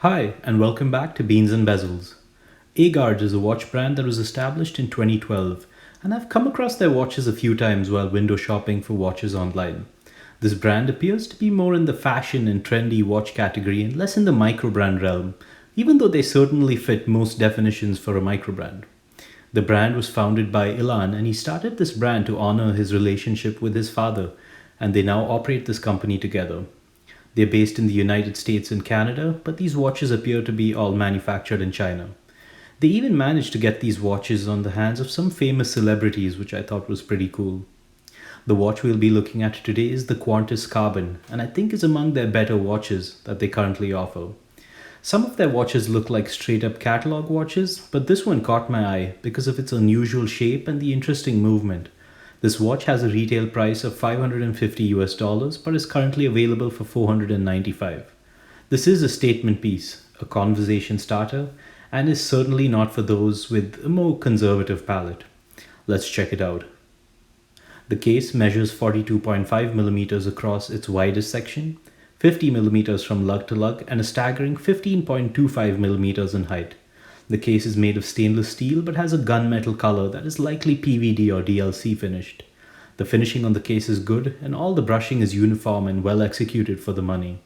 Hi, and welcome back to Beans and Bezels. Egard is a watch brand that was established in 2012, and I've come across their watches a few times while window shopping for watches online. This brand appears to be more in the fashion and trendy watch category and less in the micro brand realm, even though they certainly fit most definitions for a micro brand. The brand was founded by Ilan, and he started this brand to honor his relationship with his father, and they now operate this company together. They're based in the United States and Canada, but these watches appear to be all manufactured in China. They even managed to get these watches on the hands of some famous celebrities, which I thought was pretty cool. The watch we'll be looking at today is the Quantus Carbon, and I think is among their better watches that they currently offer. Some of their watches look like straight up catalog watches, but this one caught my eye because of its unusual shape and the interesting movement. This watch has a retail price of 550 US dollars but is currently available for 495. This is a statement piece, a conversation starter, and is certainly not for those with a more conservative palate. Let's check it out. The case measures 42.5 millimeters across its widest section, 50 millimeters from lug to lug, and a staggering 15.25 millimeters in height. The case is made of stainless steel but has a gunmetal color that is likely PVD or DLC finished. The finishing on the case is good, and all the brushing is uniform and well executed for the money.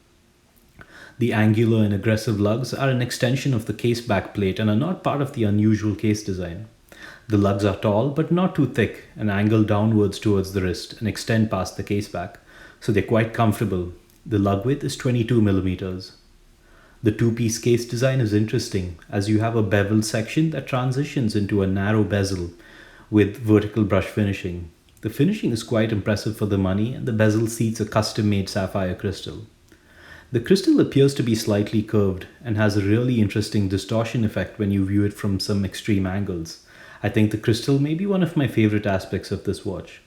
The angular and aggressive lugs are an extension of the case back plate and are not part of the unusual case design. The lugs are tall but not too thick and angle downwards towards the wrist and extend past the case back, so they're quite comfortable. The lug width is 22 millimeters. The two-piece case design is interesting, as you have a bevel section that transitions into a narrow bezel with vertical brush finishing. The finishing is quite impressive for the money, and the bezel seats a custom-made sapphire crystal. The crystal appears to be slightly curved and has a really interesting distortion effect when you view it from some extreme angles. I think the crystal may be one of my favorite aspects of this watch.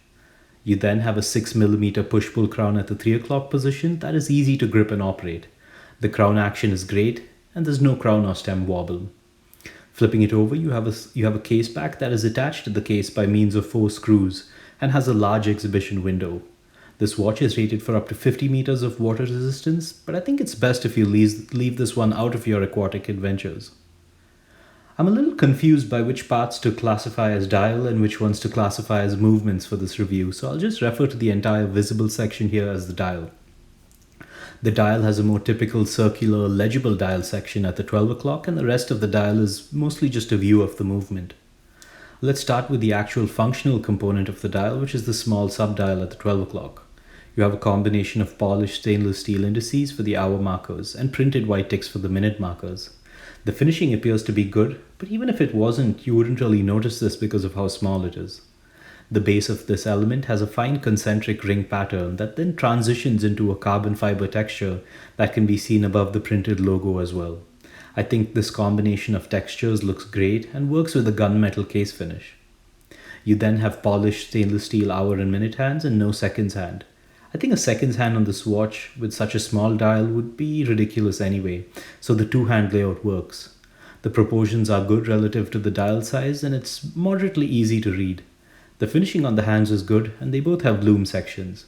You then have a 6mm push-pull crown at the 3 o'clock position that is easy to grip and operate. The crown action is great, and there's no crown or stem wobble. Flipping it over, you have a case back that is attached to the case by means of 4 screws and has a large exhibition window. This watch is rated for up to 50 meters of water resistance, but I think it's best if you leave this one out of your aquatic adventures. I'm a little confused by which parts to classify as dial and which ones to classify as movements for this review, so I'll just refer to the entire visible section here as the dial. The dial has a more typical circular legible dial section at the 12 o'clock, and the rest of the dial is mostly just a view of the movement. Let's start with the actual functional component of the dial, which is the small subdial at the 12 o'clock. You have a combination of polished stainless steel indices for the hour markers and printed white ticks for the minute markers. The finishing appears to be good, but even if it wasn't, you wouldn't really notice this because of how small it is. The base of this element has a fine concentric ring pattern that then transitions into a carbon fiber texture that can be seen above the printed logo as well. I think this combination of textures looks great and works with the gunmetal case finish. You then have polished stainless steel hour and minute hands and no seconds hand. I think a seconds hand on this watch with such a small dial would be ridiculous anyway, so the two-hand layout works. The proportions are good relative to the dial size, and it's moderately easy to read. The finishing on the hands is good, and they both have Lume sections.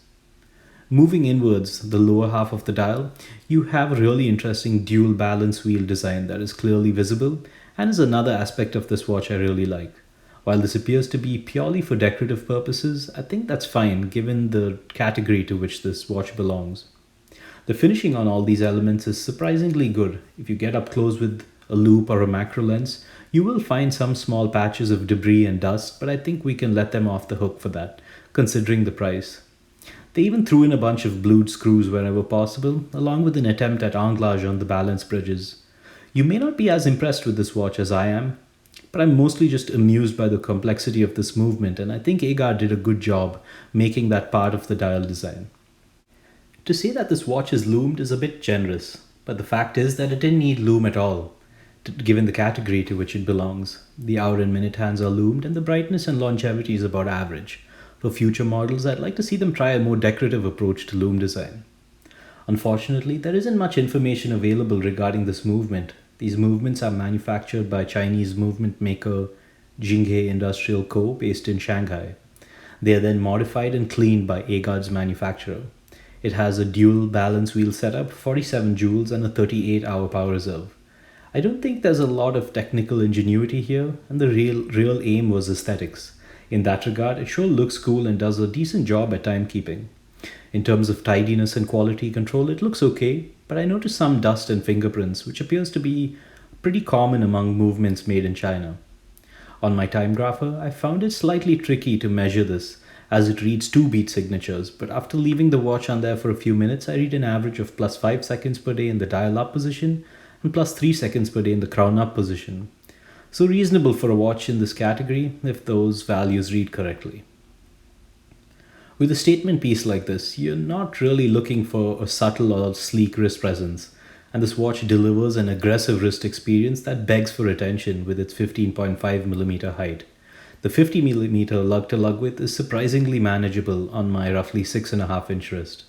Moving inwards, the lower half of the dial, you have a really interesting dual balance wheel design that is clearly visible and is another aspect of this watch I really like. While this appears to be purely for decorative purposes, I think that's fine given the category to which this watch belongs. The finishing on all these elements is surprisingly good. If you get up close with a loupe or a macro lens, you will find some small patches of debris and dust, but I think we can let them off the hook for that, considering the price. They even threw in a bunch of blued screws wherever possible, along with an attempt at anglage on the balance bridges. You may not be as impressed with this watch as I am, but I'm mostly just amused by the complexity of this movement, and I think Egard did a good job making that part of the dial design. To say that this watch is loomed is a bit generous, but the fact is that it didn't need lume at all, given the category to which it belongs. The hour and minute hands are loomed, and the brightness and longevity is about average. For future models, I'd like to see them try a more decorative approach to lume design. Unfortunately, there isn't much information available regarding this movement. These movements are manufactured by Chinese movement maker Jinghe Industrial Co. based in Shanghai. They are then modified and cleaned by Egard's manufacturer. It has a dual balance wheel setup, 47 joules, and a 38-hour power reserve. I don't think there's a lot of technical ingenuity here, and the real aim was aesthetics. In that regard, it sure looks cool and does a decent job at timekeeping. In terms of tidiness and quality control, it looks okay, but I noticed some dust and fingerprints, which appears to be pretty common among movements made in China. On my time grapher, I found it slightly tricky to measure this, as it reads 2 beat signatures, but after leaving the watch on there for a few minutes, I read an average of plus 5 seconds per day in the dial up position and plus 3 seconds per day in the crown up position. So reasonable for a watch in this category if those values read correctly. With a statement piece like this, you're not really looking for a subtle or sleek wrist presence, and this watch delivers an aggressive wrist experience that begs for attention with its 15.5mm height. The 50mm lug to lug width is surprisingly manageable on my roughly 6.5-inch wrist.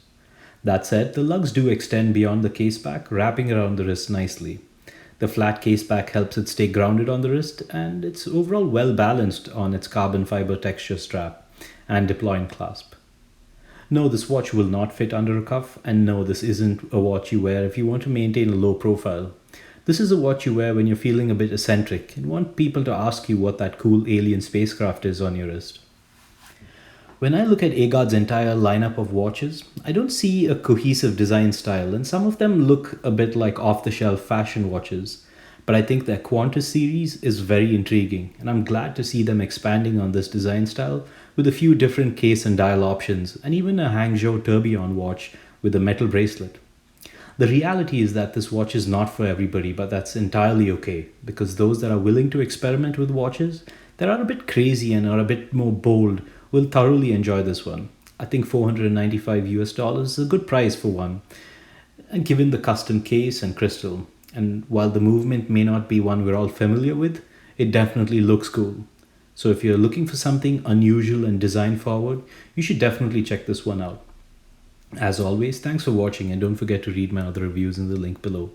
That said, the lugs do extend beyond the case back, wrapping around the wrist nicely. The flat case back helps it stay grounded on the wrist, and it's overall well balanced on its carbon fiber texture strap and deploying clasp. No, this watch will not fit under a cuff, and no, this isn't a watch you wear if you want to maintain a low profile. This is a watch you wear when you're feeling a bit eccentric and want people to ask you what that cool alien spacecraft is on your wrist. When I look at Egard's entire lineup of watches, I don't see a cohesive design style, and some of them look a bit like off-the-shelf fashion watches. But I think their Quantus series is very intriguing, and I'm glad to see them expanding on this design style with a few different case and dial options, and even a Hangzhou tourbillon watch with a metal bracelet. The reality is that this watch is not for everybody, but that's entirely okay, because those that are willing to experiment with watches that are a bit crazy and are a bit more bold will thoroughly enjoy this one. I think $495 is a good price for one, and given the custom case and crystal. And while the movement may not be one we're all familiar with, it definitely looks cool. So if you're looking for something unusual and design forward, you should definitely check this one out. As always, thanks for watching, and don't forget to read my other reviews in the link below.